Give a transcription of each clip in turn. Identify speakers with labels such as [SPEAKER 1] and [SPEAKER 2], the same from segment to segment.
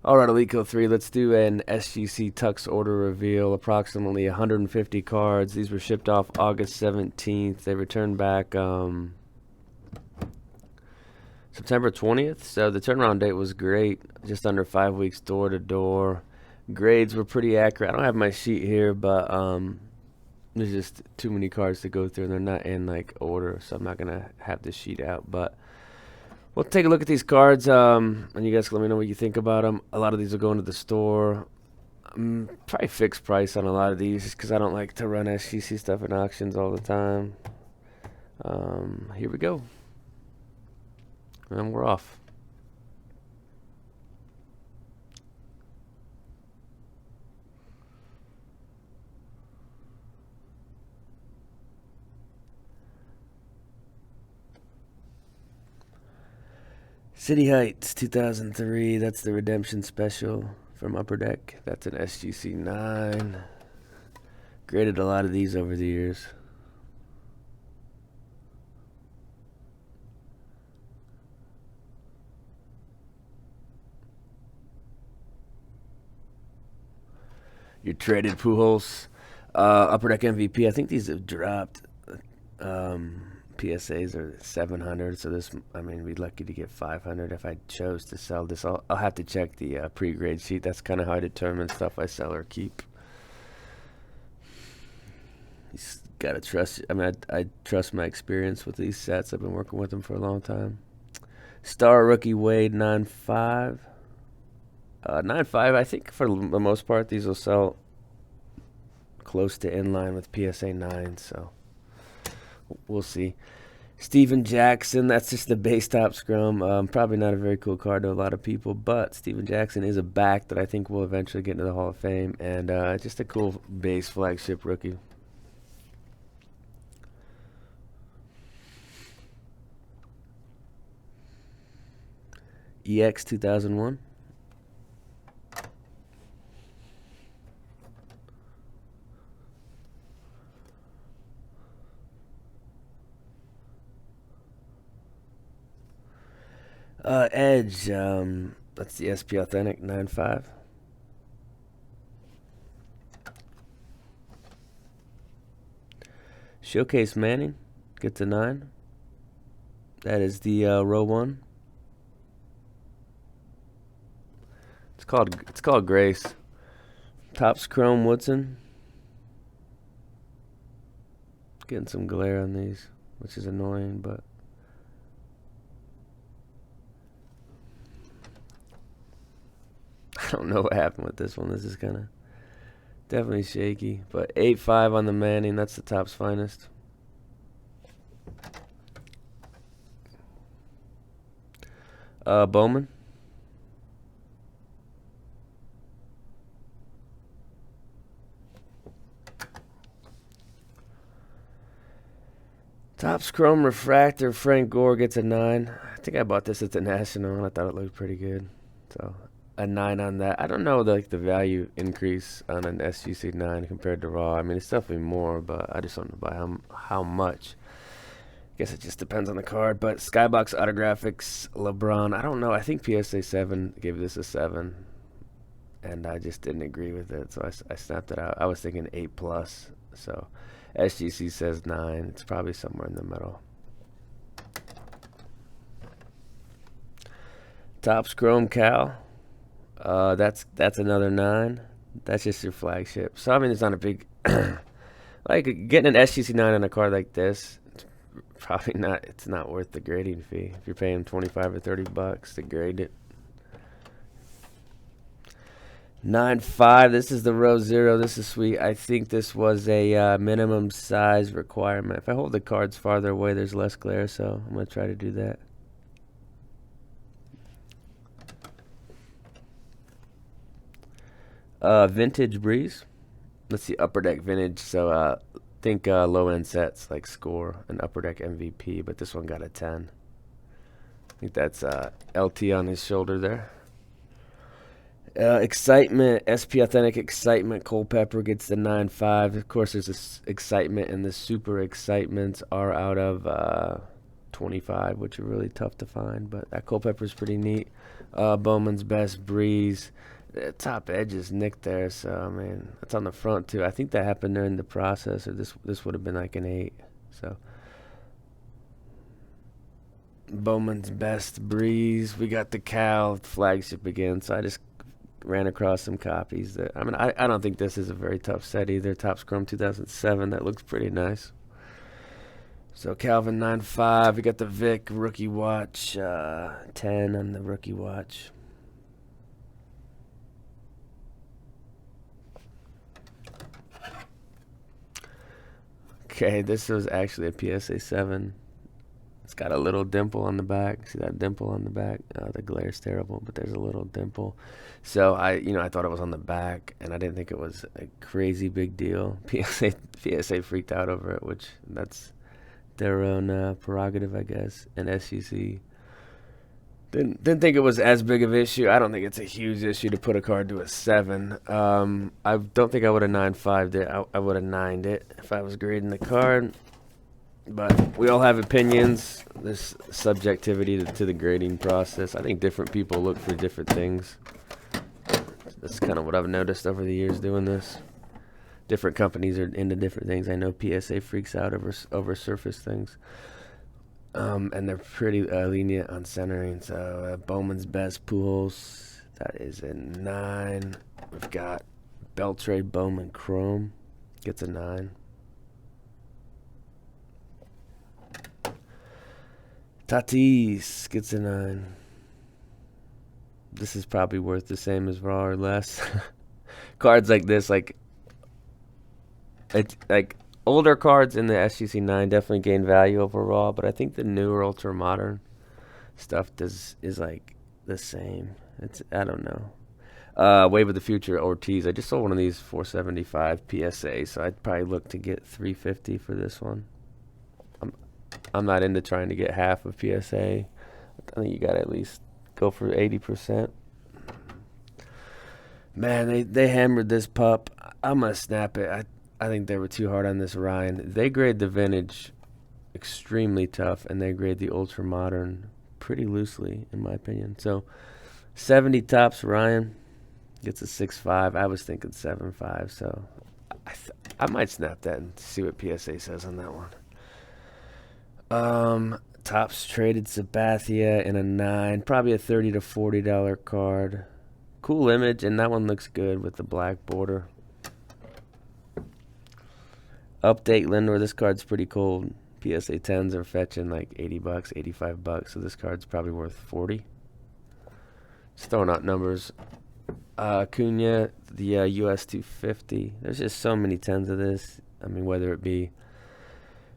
[SPEAKER 1] All right, Alico 3, let's do an SGC Tux order reveal. Approximately 150 cards. These were shipped off August 17th. They returned back September 20th. So the turnaround date was great. Just under 5 weeks door to door. Grades were pretty accurate. I don't have my sheet here, but there's just too many cards to go through, and they're not in like order, so I'm not gonna have this sheet out. But we'll take a look at these cards, and you guys can let me know what you think about them. A lot of these will go into the store. Probably fixed price on a lot of these, just because I don't like to run SGC stuff in auctions all the time. Here we go, and we're off. City Heights 2003, that's the redemption special from Upper Deck. That's an SGC 9. Graded a lot of these over the years. Your traded Pujols. Upper Deck MVP, I think these have dropped. PSAs are 700, so this, I mean, we'd be lucky to get 500 if I chose to sell this. I'll have to check the pre-grade sheet. That's kind of how I determine stuff I sell or keep. You gotta trust. I mean, I trust my experience with these sets. I've been working with them for a long time. Star rookie Wade 9.5. 9.5. I think for the most part these will sell close to in line with PSA 9. So we'll see. Steven Jackson, that's just the base top scrum. Probably not a very cool card to a lot of people, but Steven Jackson is a back that I think will eventually get into the Hall of Fame, and just a cool base flagship rookie. EX 2001. Edge, that's the SP Authentic 9.5. Showcase Manning gets a 9. That is the row 1. It's called Grace. Topps Chrome Woodson. Getting some glare on these, which is annoying, but I don't know what happened with this one. This is kind of definitely shaky. But 8.5 on the Manning. That's the Topps finest. Bowman. Topps Chrome Refractor. Frank Gore gets a 9. I think I bought this at the National, and I thought it looked pretty good. So a 9 on that. I don't know like the value increase on an SGC 9 compared to raw. I mean, it's definitely more, but I just don't know by how much. I guess it just depends on the card. But Skybox Autographics LeBron, I don't know. I think PSA 7 gave this a 7, and I just didn't agree with it, so I snapped it out. I was thinking 8 plus, so SGC says 9. It's probably somewhere in the middle. Topps Chrome Cal. That's another 9. That's just your flagship. So I mean, it's not a big like getting an SGC 9 on a card like this. It's probably not. It's not worth the grading fee if you're paying $25 or $30 to grade it. 9.5. This is the row 0. This is sweet. I think this was a minimum size requirement. If I hold the cards farther away, there's less glare, so I'm gonna try to do that. Vintage Breeze. Let's see, Upper Deck Vintage. So think low end sets like Score and Upper Deck MVP, but this one got a 10. I think that's LT on his shoulder there. Excitement, SP Authentic Excitement. Culpepper gets the 9.5. Of course, there's this excitement, and the super excitements are out of 25, which are really tough to find. But that Culpepper is pretty neat. Bowman's Best Breeze. The top edge is nicked there, so I mean that's on the front too. I think that happened during the process, or this would have been like an 8. So Bowman's Best Breeze. We got the Cal flagship again, so I just ran across some copies. That I mean, I don't think this is a very tough set either. Topps Chrome 2007. That looks pretty nice. So Calvin 9.5. We got the Vic rookie watch 10 on the rookie watch. Okay, this was actually a PSA 7. It's got a little dimple on the back. See that dimple on the back? The glare's terrible, but there's a little dimple. So I thought it was on the back, and I didn't think it was a crazy big deal. PSA freaked out over it, which that's their own prerogative, I guess. And SGC didn't think it was as big of an issue. I don't think it's a huge issue to put a card to a 7. I don't think I would have 9.5'd it. I would have 9'd it if I was grading the card. But we all have opinions. There's subjectivity to the grading process. I think different people look for different things. That's kind of what I've noticed over the years doing this. Different companies are into different things. I know PSA freaks out over surface things. And they're pretty lenient on centering. So Bowman's Best Pujols, that is a 9. We've got Beltre Bowman Chrome, gets a 9. Tatis gets a 9. This is probably worth the same as Raw or less. Cards like this, like older cards in the SGC 9 definitely gain value over Raw, but I think the newer ultra modern stuff is like the same. I don't know. Wave of the Future Ortiz. I just sold one of these 475 PSA, so I'd probably look to get 350 for this one. I'm not into trying to get half of PSA. I think you got to at least go for 80%. Man, they hammered this pup. I'm going to snap it. I think they were too hard on this Ryan. They grade the vintage extremely tough, and they grade the ultra modern pretty loosely, in my opinion. So 70 Topps Ryan gets a 6.5. I was thinking 7.5, so I might snap that and see what PSA says on that one. Topps traded Sabathia in a 9, probably a $30 to $40 card. Cool image, and that one looks good with the black border. Update Lindor, this card's pretty cool. PSA 10s are fetching like $80, $85, so this card's probably worth 40. Just throwing out numbers. Acuna, the US 250. There's just so many 10s of this. I mean, whether it be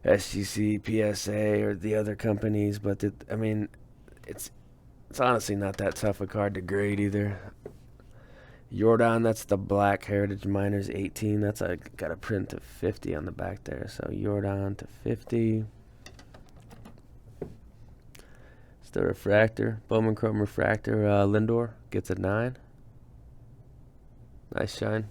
[SPEAKER 1] SGC, PSA, or the other companies, but it's honestly not that tough a card to grade either. Jordan, that's the black Heritage Miners 18. That's got a print of 50 on the back there. So Jordan to 50. It's the refractor, Bowman Chrome refractor. Lindor gets a 9. Nice shine.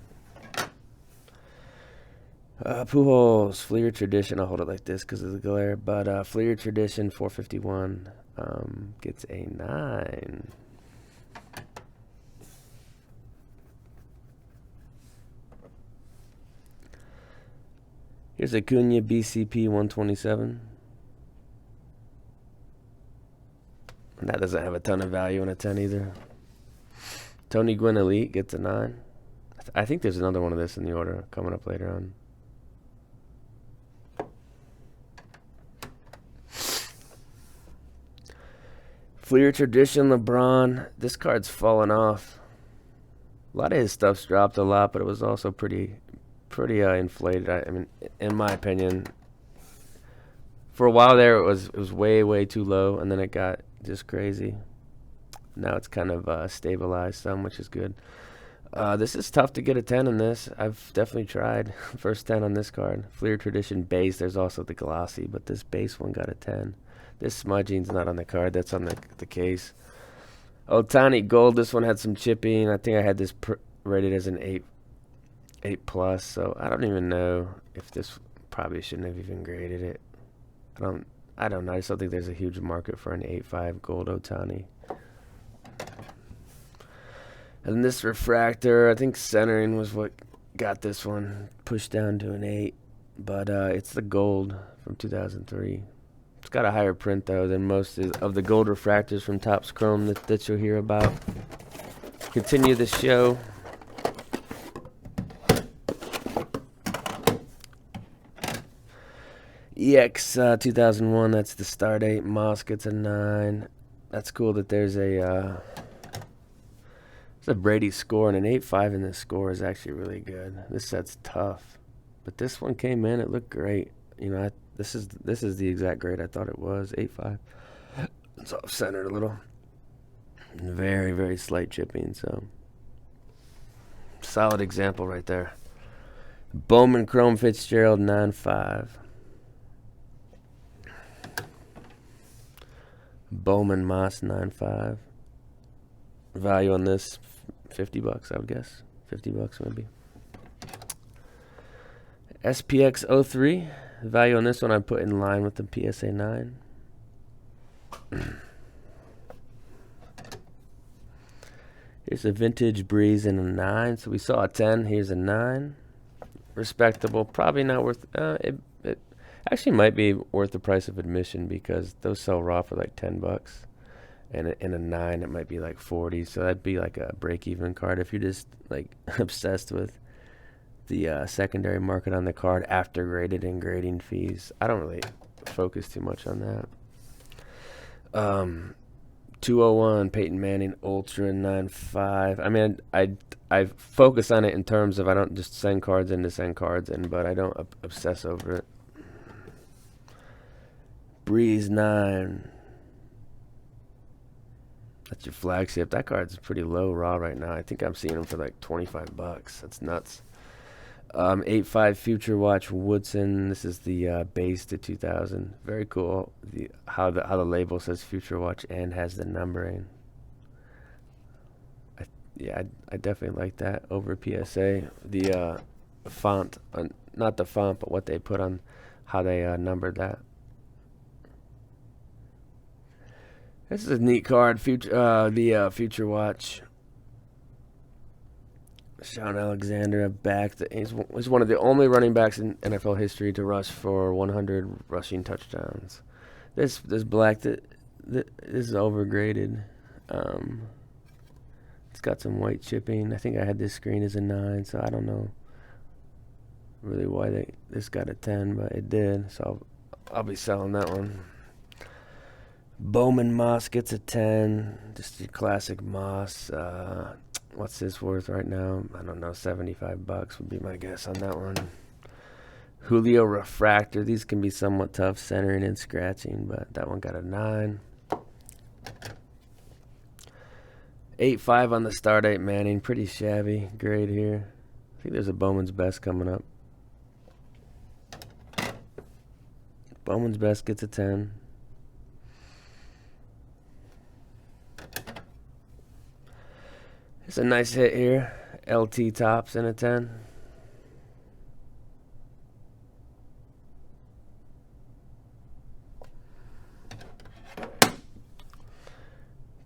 [SPEAKER 1] Pujols, Fleer Tradition. I'll hold it like this because of the glare. But Fleer Tradition 451 gets a 9. Here's Acuna BCP 127. And that doesn't have a ton of value in a 10 either. Tony Gwynn Elite gets a 9. I think there's another one of this in the order coming up later on. Fleer Tradition LeBron. This card's fallen off. A lot of his stuff's dropped a lot, but it was also pretty inflated. I mean, in my opinion, for a while there, it was way too low, and then it got just crazy. Now it's kind of stabilized some, which is good. This is tough to get a 10 in this. I've definitely tried. First 10 on this card. Fleer Tradition base. There's also the glossy, but this base one got a 10. This smudging's not on the card. That's on the case. Ohtani Gold. This one had some chipping. I think I had this rated as an 8 plus. So I don't even know if this probably shouldn't have even graded it. I don't know. I just don't think there's a huge market for an 8.5 gold Otani. And this refractor, I think centering was what got this one pushed down to an 8. But it's the gold from 2003. It's got a higher print, though, than most of the gold refractors from Topps Chrome that you'll hear about. Continue the show. EX 2001, that's the start 8. Moss gets a 9. That's cool that there's a Brady score, and an 8.5 in this score is actually really good. This set's tough. But this one came in, it looked great. You know, this is the exact grade I thought it was, 8.5. It's off centered a little. Very, very slight chipping, so solid example right there. Bowman Chrome Fitzgerald 9.5. Bowman Moss 9.5. Value on this $50, I would guess. $50 maybe. SPX 03. Value on this one I put in line with the PSA 9. Here's a vintage Breeze in a 9. So we saw a 10. Here's a 9. Respectable. Probably not worth... It actually might be worth the price of admission because those sell raw for like $10. And in a 9, it might be like 40. So that'd be like a break-even card if you're just like obsessed with the secondary market on the card after graded and grading fees. I don't really focus too much on that. 201 Peyton Manning Ultra 9.5. I mean, I focus on it in terms of I don't just send cards in to send cards in, but I don't obsess over it. Breeze 9. That's your flagship. That card's pretty low raw right now. I think I'm seeing them for like $25. That's nuts. 8.5 Future Watch Woodson. This is the base to 2000. Very cool. How the label says Future Watch and has the numbering. I definitely like that over PSA. The font, not the font, but what they put on how they numbered that. This is a neat card. The Future Watch. Sean Alexander back. He's one of the only running backs in NFL history to rush for 100 rushing touchdowns. This black this is overgraded. It's got some white chipping. I think I had this screen as a 9, so I don't know really why this got a 10, but it did. So I'll be selling that one. Bowman Moss gets a 10. Just your classic Moss. What's this worth right now? I don't know. $75 would be my guess on that one. Julio Refractor. These can be somewhat tough centering and scratching, but that one got a 9. 8.5 on the start 8 Manning. Pretty shabby grade here. I think there's a Bowman's Best coming up. Bowman's Best gets a 10. It's a nice hit here. LT Tops in a 10.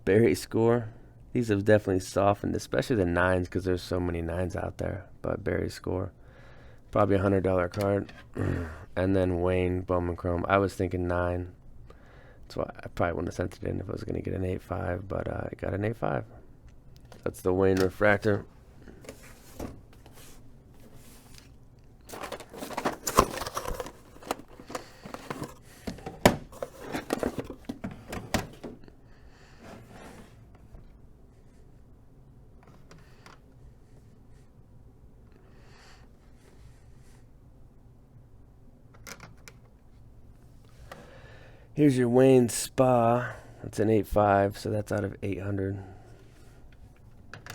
[SPEAKER 1] Barry Score. These have definitely softened, especially the 9s because there's so many 9s out there. But Barry Score. Probably a $100 card. And then Wayne Bowman Chrome. I was thinking 9. That's why I probably wouldn't have sent it in if I was going to get an 8.5, but I got an 8.5. That's the Wayne Refractor. Here's your Wayne Spa. That's an 8.5, so that's out of 800.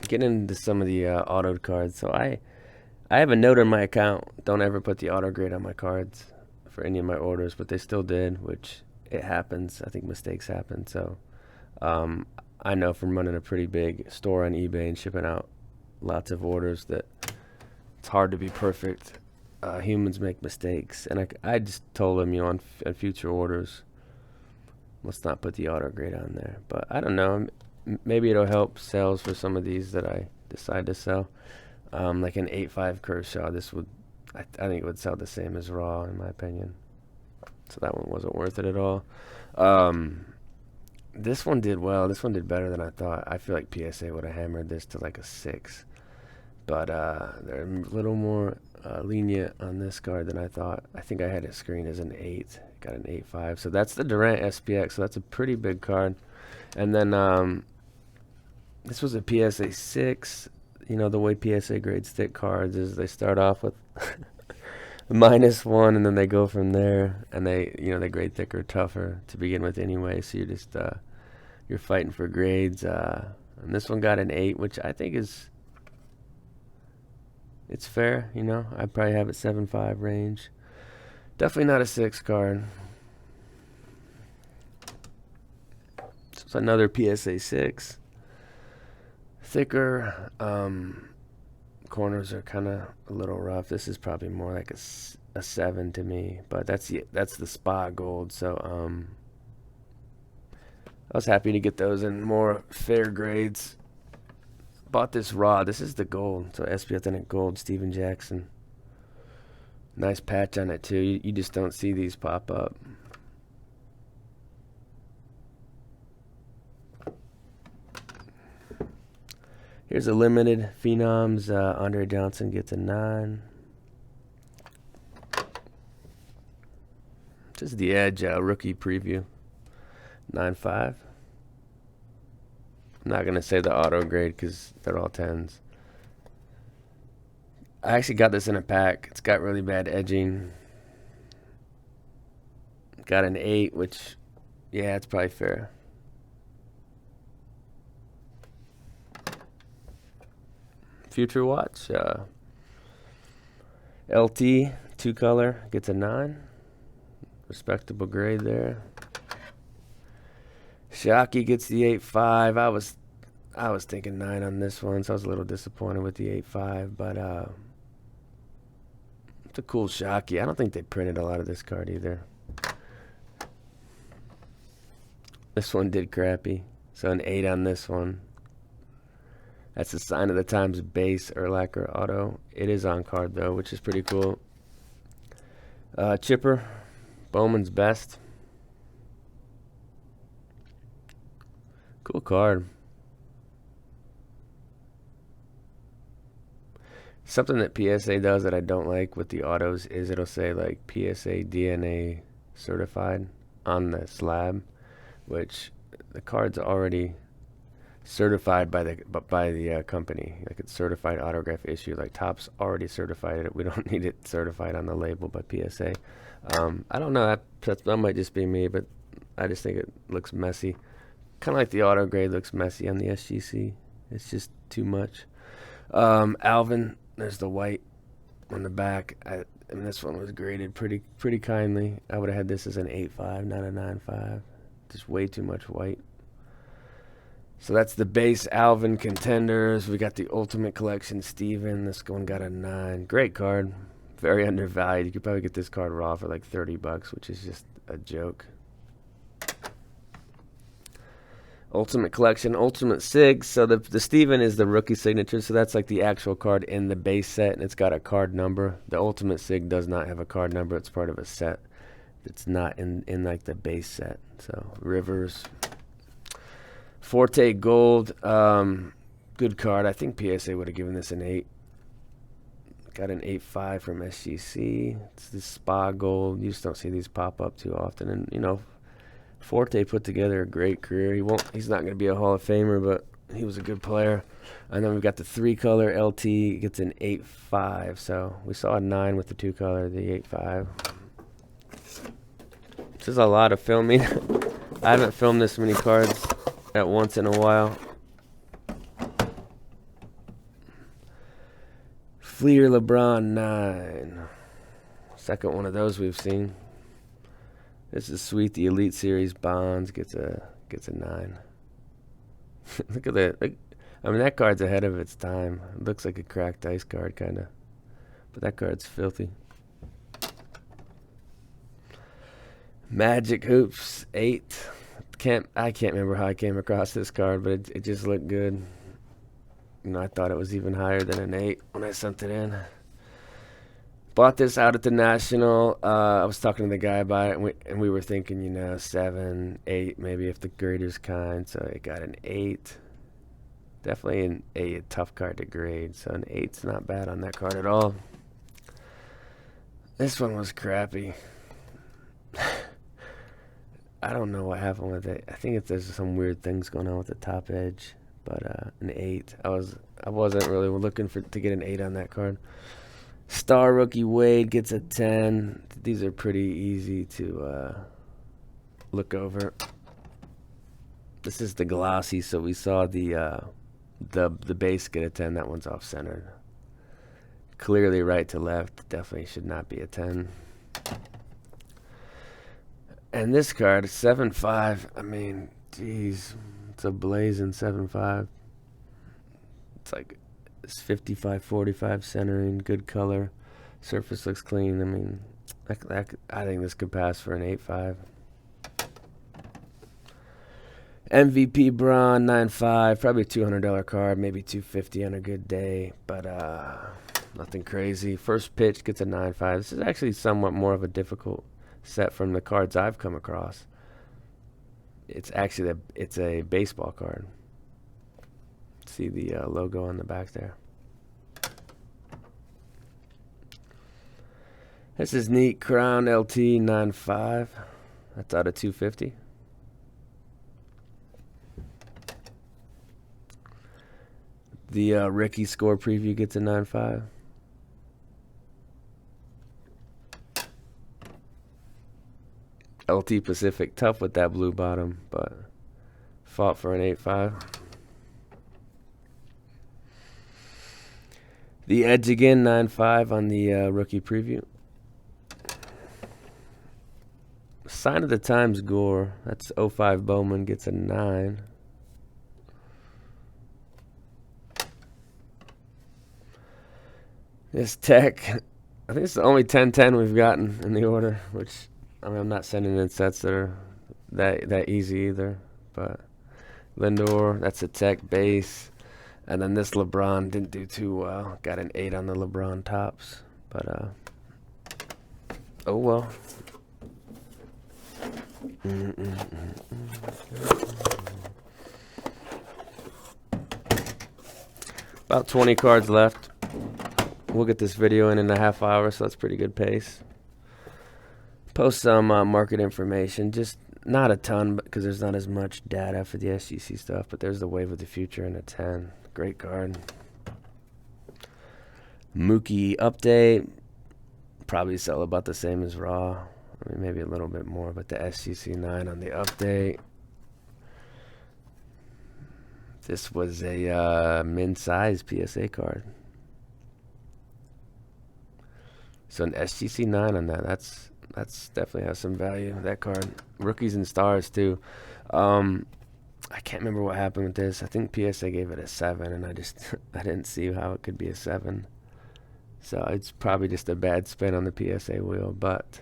[SPEAKER 1] Getting into some of the autoed cards. So I have a note on my account. Don't ever put the auto grade on my cards for any of my orders, but they still did, which it happens. I think mistakes happen. So I know from running a pretty big store on eBay and shipping out lots of orders that it's hard to be perfect. Humans make mistakes, and I just told them, on future orders, Let's not put the auto grade on there. But I don't know. Maybe it'll help sales for some of these that I decide to sell. Like an 8.5 Kershaw, this would, I think it would sell the same as raw in my opinion. So that one wasn't worth it at all. This one did well. This one did better than I thought. I feel like PSA would have hammered this to like a 6. But they're a little more lenient on this card than I thought. I think I had it screened as an 8. Got an 8.5. So that's the Durant SPX. So that's a pretty big card. And then this was a PSA 6. You know, the way PSA grades thick cards is they start off with -1, and then they go from there. And they grade thicker, tougher to begin with anyway. So you're just you're fighting for grades. And this one got an 8, which I think is, it's fair. You know, I'd probably have it 7.5 range. Definitely not a 6 card. So it's another PSA 6. Thicker. Corners are kind of a little rough. This is probably more like a 7 to me. But that's the Spa Gold. So I was happy to get those in more fair grades. Bought this raw. This is the gold. So SP Authentic Gold, Steven Jackson. Nice patch on it too. You just don't see these pop up. Here's a limited Phenoms. Andre Johnson gets a 9. Just the Edge rookie preview. 9.5. I'm not going to say the auto grade because they're all 10s. I actually got this in a pack. It's got really bad edging. Got an 8, which, yeah, it's probably fair. Future Watch. LT, 2-color, gets a 9. Respectable grade there. Shockey gets the 8.5. I was thinking 9 on this one, so I was a little disappointed with the 8.5. But it's a cool Shockey. I don't think they printed a lot of this card either. This one did crappy, so an 8 on this one. That's a sign of the times base Urlacher auto. It is on card though, which is pretty cool. Chipper, Bowman's Best. Cool card. Something that PSA does that I don't like with the autos is it'll say like PSA DNA certified on the slab, which the card's already certified by the company. Like it's certified autograph issue. Like Topps already certified it. We don't need it certified on the label by PSA. I don't know. That might just be me, but I just think it looks messy. Kind of like the auto grade looks messy on the SGC. It's just too much. Alvin, there's the white on the back. I mean, this one was graded pretty kindly. I would have had this as an 8.5, not a 9.5. Just way too much white. So that's the base Alvin contenders. We got the Ultimate Collection Steven. This one got a 9. Great card. Very undervalued. You could probably get this card raw for like $30, which is just a joke. Ultimate Collection, Ultimate Sig. So the Steven is the rookie signature. So that's like the actual card in the base set, and it's got a card number. The Ultimate Sig does not have a card number. It's part of a set. It's not in like the base set. So Rivers. Forte Gold, good card. I think PSA would have given this an 8. Got an 8.5 from SGC. It's the Spa Gold. You just don't see these pop up too often. And you know, Forte put together a great career. He's not going to be a Hall of Famer, but he was a good player. And then we've got the 3-color LT. Gets an 8.5. So we saw a 9 with the 2-color, the 8.5. This is a lot of filming. I haven't filmed this many cards at once in a while. Fleer LeBron 9. Second one of those we've seen. This is sweet. The Elite Series Bonds gets a 9. Look at that. I mean, that card's ahead of its time. It looks like a cracked ice card, kind of. But that card's filthy. Magic Hoops 8. I can't remember how I came across this card, but it just looked good. You know, I thought it was even higher than an 8 when I sent it in. Bought this out at the National. I was talking to the guy about it, and we were thinking, you know, 7, 8, maybe if the grader's kind. So it got an 8. Definitely a tough card to grade. So an 8's not bad on that card at all. This one was crappy. I don't know what happened with it. I think there's some weird things going on with the top edge. But an 8. I wasn't really looking to get an 8 on that card. Star rookie Wade gets a 10. These are pretty easy to look over. This is the glossy, so we saw the base get a 10. That one's off center. Clearly right to left. Definitely should not be a 10. And this card, 7.5. I mean, geez, it's a blazing 7.5. It's like it's 55-45 centering, good color. Surface looks clean. I mean, I think this could pass for an 8.5. MVP Braun 9.5, probably a $200 card, maybe $250 on a good day, but nothing crazy. First pitch gets a 9.5. This is actually somewhat more of a difficult set from the cards I've come across. It's actually it's a baseball card. See the logo on the back there. This is neat. Crown LT 9.5. That's out of 250. The Ricky score preview gets a 9.5. LT Pacific, tough with that blue bottom, but fought for an 8.5. The Edge again, 9.5 on the rookie preview. Sign of the Times Gore, that's 05 Bowman, gets a 9. This Tech, I think it's the only 10-10 we've gotten in the order, which, I mean, I'm not sending in sets that are that easy either. But Lindor, that's a Tech base. And then this LeBron didn't do too well. Got an 8 on the LeBron tops. But, oh well. About 20 cards left. We'll get this video in a half hour, so that's pretty good pace. Post some market information, just not a ton because there's not as much data for the SGC stuff, but there's the Wave of the Future and a 10. Great card. Mookie update. Probably sell about the same as Raw. I mean, maybe a little bit more, but the SGC 9 on the update. This was a min-size PSA card. So an SGC 9 on that. That's definitely has some value. That card. Rookies and Stars too. I can't remember what happened with this. I think PSA gave it a 7, and I didn't see how it could be a 7. So it's probably just a bad spin on the PSA wheel. But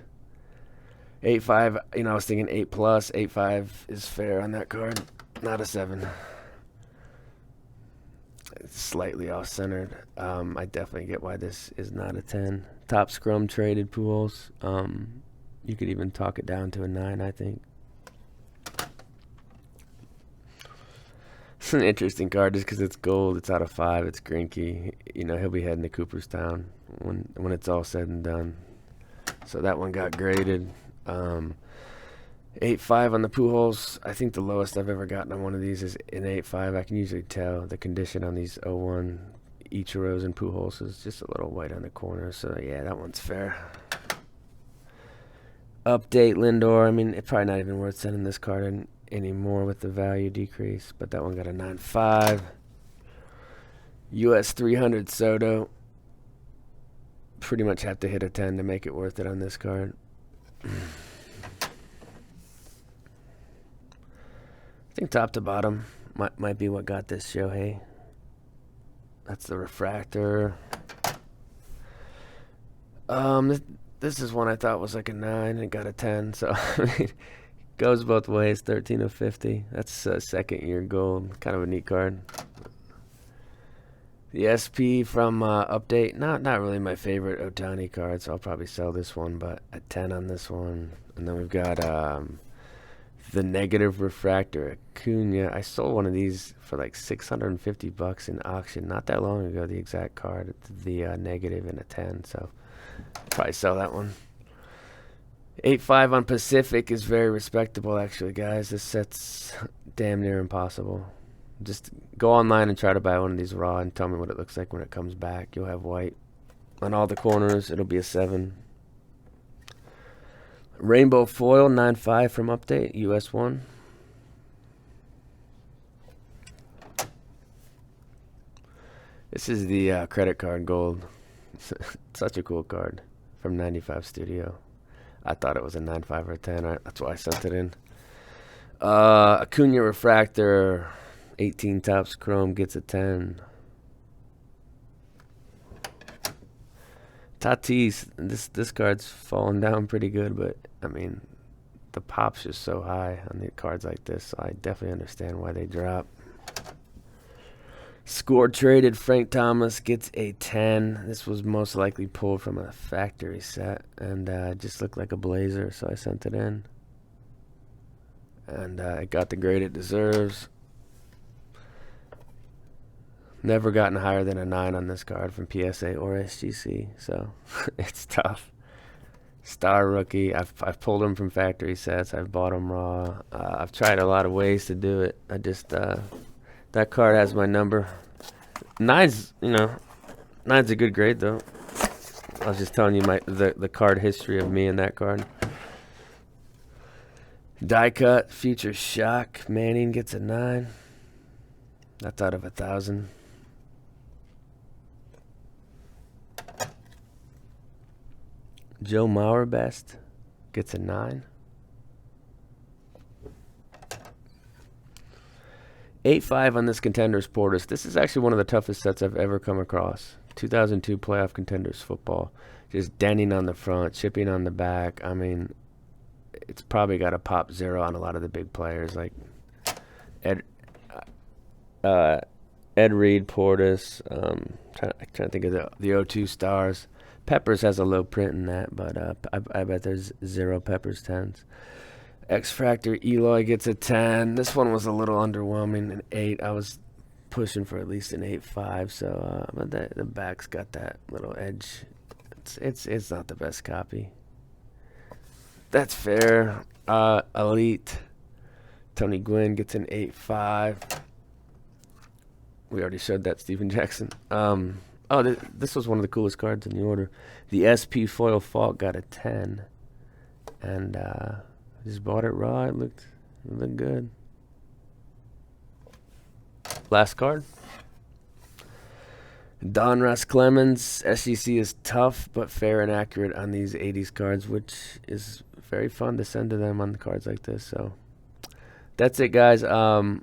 [SPEAKER 1] 8.5. You know, I was thinking 8+. 8.5 is fair on that card. Not a 7. It's slightly off-centered. I definitely get why this is not a 10. Top scrum traded Pujols. You could even talk it down to a 9, I think. It's an interesting card just because it's gold. It's out of 5. It's Greinke. You know, he'll be heading to Cooperstown when it's all said and done. So that one got graded. 8.5 on the Pujols. I think the lowest I've ever gotten on one of these is an 8.5. I can usually tell the condition on these 01 Ichiros and Pujols is just a little white on the corner. So yeah, that one's fair. Update Lindor. I mean, it's probably not even worth sending this card in anymore with the value decrease, but that one got a 9.5. US 300 Soto. Pretty much have to hit a 10 to make it worth it on this card. I think top to bottom might be what got this Shohei. That's the refractor. This is one I thought was like a 9 and it got a 10. So I mean, Goes both ways, 13 of 50. That's a second year gold. Kind of a neat card. The SP from Update, not really my favorite Otani card, so I'll probably sell this one, but a 10 on this one. And then we've got the Negative Refractor Acuna. I sold one of these for like $650 in auction not that long ago, the exact card, the negative and a 10, so I'll probably sell that one. 8.5 on Pacific is very respectable, actually, guys. This set's damn near impossible. Just go online and try to buy one of these raw and tell me what it looks like when it comes back. You'll have white on all the corners. It'll be a 7. Rainbow Foil 9.5 from Update, US 1. This is the credit card gold. Such a cool card from 95 Studio. I thought it was a 9.5 or a 10. That's why I sent it in. Acuna Refractor, 18 tops chrome, gets a 10. Tatis, this card's falling down pretty good, but I mean, the pop's just so high on the cards like this, so I definitely understand why they drop. Score traded Frank Thomas gets a 10. This was most likely pulled from a factory set, and it just looked like a blazer, so I sent it in. And it got the grade it deserves. Never gotten higher than a 9 on this card from PSA or SGC, so it's tough. Star Rookie. I've pulled them from factory sets. I've bought them raw. I've tried a lot of ways to do it. I just that card has my number. 9's a good grade though. I was just telling you the card history of me and that card. Die cut Future Shock. Manning gets a 9. That's out of 1,000. Joe Mauer Best gets a 9. 8.5 on this Contenders Portis. This is actually one of the toughest sets I've ever come across. 2002 Playoff Contenders football. Just denting on the front, chipping on the back. I mean, it's probably got a pop 0 on a lot of the big players like Ed Reed, Portis. Trying to think of the O2 stars. Peppers has a low print in that, but I bet there's 0 Peppers 10s. X-Fractor Eloy gets a 10. This one was a little underwhelming, an 8. I was pushing for at least an 8.5, so but the back's got that little edge. It's not the best copy. That's fair. Elite Tony Gwynn gets an 8.5. We already showed that Steven Jackson. This was one of the coolest cards in the order. The SP Foil Fault got a 10. And just bought it raw. It looked good. Last card. Donruss Clemens. SGC is tough but fair and accurate on these 80s cards, which is very fun to send to them on the cards like this. So that's it, guys. I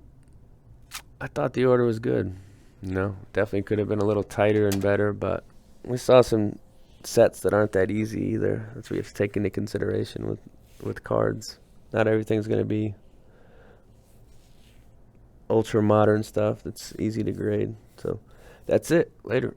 [SPEAKER 1] thought the order was good. Definitely could have been a little tighter and better, but we saw some sets that aren't that easy either. That's what you have to take into consideration with cards. Not everything's going to be ultra modern stuff that's easy to grade. So that's it. Later.